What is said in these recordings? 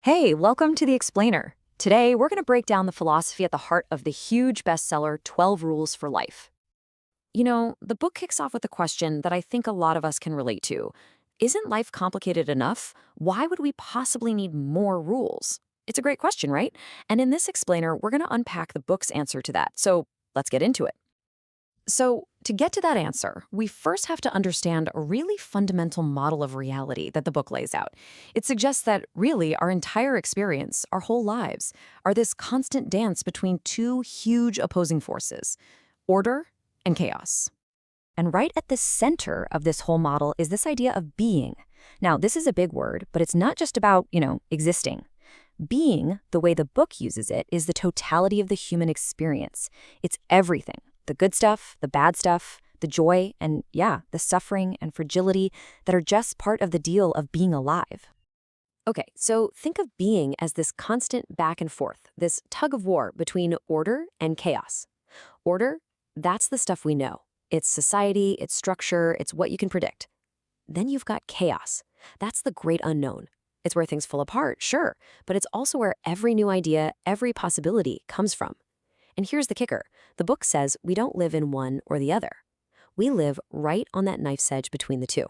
Hey, welcome to The Explainer. Today, we're going to break down the philosophy at the heart of the huge bestseller 12 Rules for Life. The book kicks off with a question that I think a lot of us can relate to. Isn't life complicated enough? Why would we possibly need more rules? It's a great question, right? And in this explainer, we're going to unpack the book's answer to that. So let's get into it. So, to get to that answer, we first have to understand a really fundamental model of reality that the book lays out. It suggests that really our entire experience, our whole lives, are this constant dance between two huge opposing forces: order and chaos. And right at the center of this whole model is this idea of being. Now, this is a big word, but it's not just about, existing. Being, the way the book uses it, is the totality of the human experience. It's everything: the good stuff, the bad stuff, the joy, and yeah, the suffering and fragility that are just part of the deal of being alive. Okay, so think of being as this constant back and forth, this tug of war between order and chaos. Order, that's the stuff we know. It's society, it's structure, it's what you can predict. Then you've got chaos. That's the great unknown. It's where things fall apart, sure, but it's also where every new idea, every possibility comes from. And here's the kicker. The book says we don't live in one or the other. We live right on that knife's edge between the two.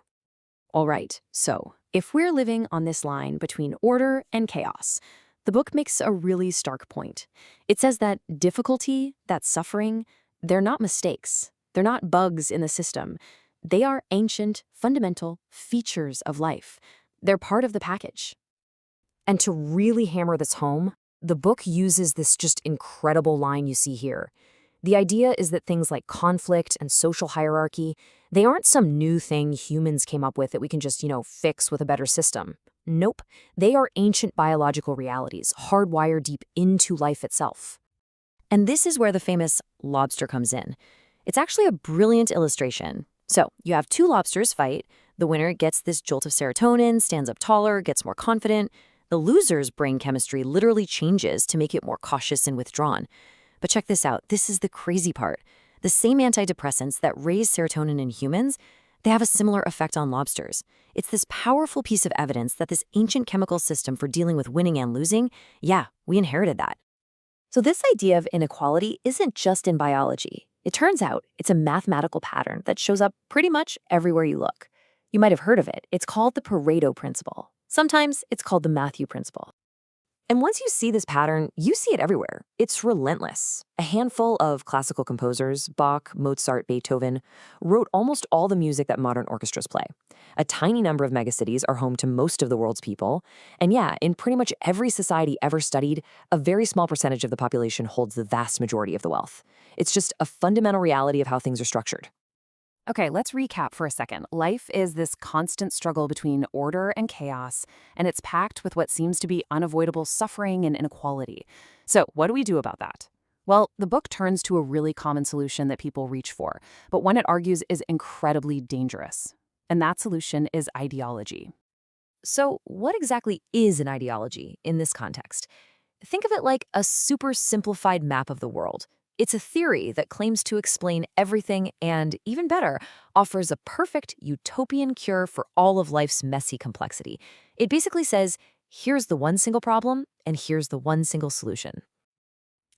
All right, so if we're living on this line between order and chaos, the book makes a really stark point. It says that difficulty, that suffering, they're not mistakes. They're not bugs in the system. They are ancient, fundamental features of life. They're part of the package. And to really hammer this home, the book uses this just incredible line you see here. The idea is that things like conflict and social hierarchy, they aren't some new thing humans came up with that we can just, fix with a better system. Nope, they are ancient biological realities, hardwired deep into life itself. And this is where the famous lobster comes in. It's actually a brilliant illustration. So, you have two lobsters fight. The winner gets this jolt of serotonin, stands up taller, gets more confident. The loser's brain chemistry literally changes to make it more cautious and withdrawn. But check this out. This is the crazy part. The same antidepressants that raise serotonin in humans, they have a similar effect on lobsters. It's this powerful piece of evidence that this ancient chemical system for dealing with winning and losing, yeah, we inherited that. So this idea of inequality isn't just in biology. It turns out it's a mathematical pattern that shows up pretty much everywhere you look. You might have heard of it. It's called the Pareto principle. Sometimes it's called the Matthew principle. And once you see this pattern, you see it everywhere. It's relentless. A handful of classical composers, Bach, Mozart, Beethoven, wrote almost all the music that modern orchestras play. A tiny number of megacities are home to most of the world's people. And yeah, in pretty much every society ever studied, a very small percentage of the population holds the vast majority of the wealth. It's just a fundamental reality of how things are structured. Okay, let's recap for a second. Life is this constant struggle between order and chaos, and it's packed with what seems to be unavoidable suffering and inequality. So, what do we do about that? Well, the book turns to a really common solution that people reach for, but one it argues is incredibly dangerous. And that solution is ideology. So, what exactly is an ideology in this context? Think of it like a super simplified map of the world. It's a theory that claims to explain everything and, even better, offers a perfect utopian cure for all of life's messy complexity. It basically says, here's the one single problem, and here's the one single solution.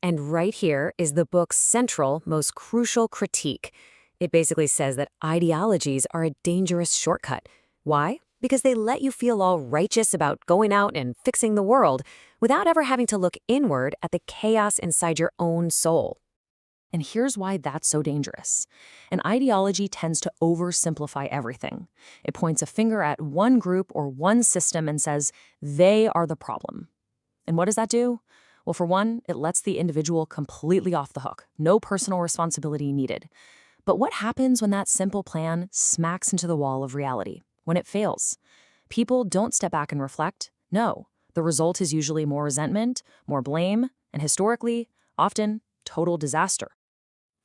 And right here is the book's central, most crucial critique. It basically says that ideologies are a dangerous shortcut. Why? Because they let you feel all righteous about going out and fixing the world without ever having to look inward at the chaos inside your own soul. And here's why that's so dangerous. An ideology tends to oversimplify everything. It points a finger at one group or one system and says, they are the problem. And what does that do? Well, for one, it lets the individual completely off the hook. No personal responsibility needed. But what happens when that simple plan smacks into the wall of reality? When it fails? People don't step back and reflect. No. The result is usually more resentment, more blame, and historically, often, total disaster.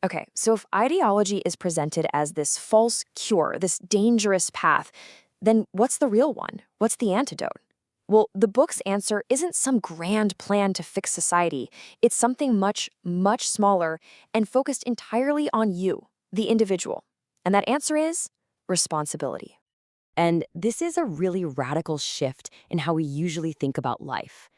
Okay, so if ideology is presented as this false cure, this dangerous path, then what's the real one? What's the antidote? Well, the book's answer isn't some grand plan to fix society. It's something much, much smaller and focused entirely on you, the individual. And that answer is responsibility. And this is a really radical shift in how we usually think about life.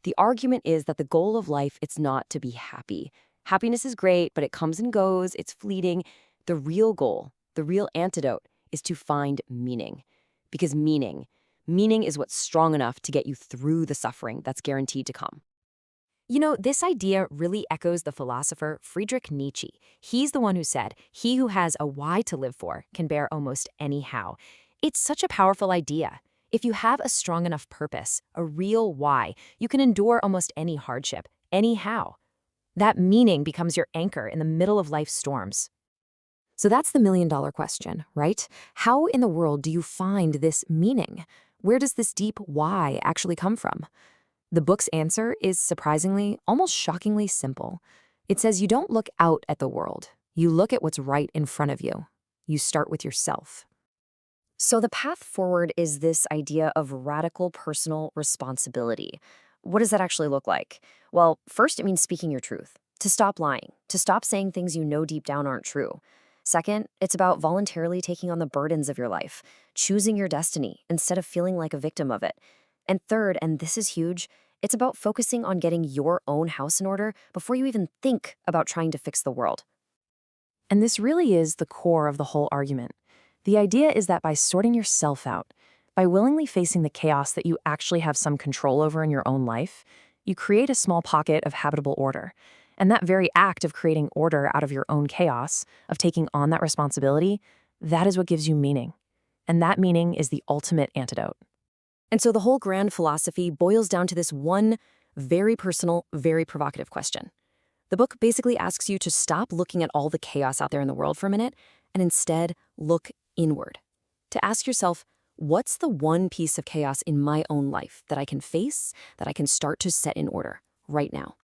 The argument is that the goal of life it's not to be happy. Happiness is great, but it comes and goes, it's fleeting. The real goal, the real antidote is to find meaning. Because meaning is what's strong enough to get you through the suffering that's guaranteed to come. You know, this idea really echoes the philosopher Friedrich Nietzsche. He's the one who said, "He who has a why to live for can bear almost any how." It's such a powerful idea. If you have a strong enough purpose, a real why, you can endure almost any hardship, any how. That meaning becomes your anchor in the middle of life's storms. So that's the million-dollar question, right? How in the world do you find this meaning? Where does this deep why actually come from? The book's answer is surprisingly, almost shockingly simple. It says you don't look out at the world. You look at what's right in front of you. You start with yourself. So the path forward is this idea of radical personal responsibility. What does that actually look like? Well, first, it means speaking your truth, to stop lying, to stop saying things you know deep down aren't true. Second, it's about voluntarily taking on the burdens of your life, choosing your destiny instead of feeling like a victim of it. And third, and this is huge, it's about focusing on getting your own house in order before you even think about trying to fix the world. And this really is the core of the whole argument. The idea is that by sorting yourself out, by willingly facing the chaos that you actually have some control over in your own life, you create a small pocket of habitable order. And that very act of creating order out of your own chaos, of taking on that responsibility, that is what gives you meaning. And that meaning is the ultimate antidote. And so the whole grand philosophy boils down to this one very personal, very provocative question. The book basically asks you to stop looking at all the chaos out there in the world for a minute and instead look inward. To ask yourself, what's the one piece of chaos in my own life that I can face, that I can start to set in order right now?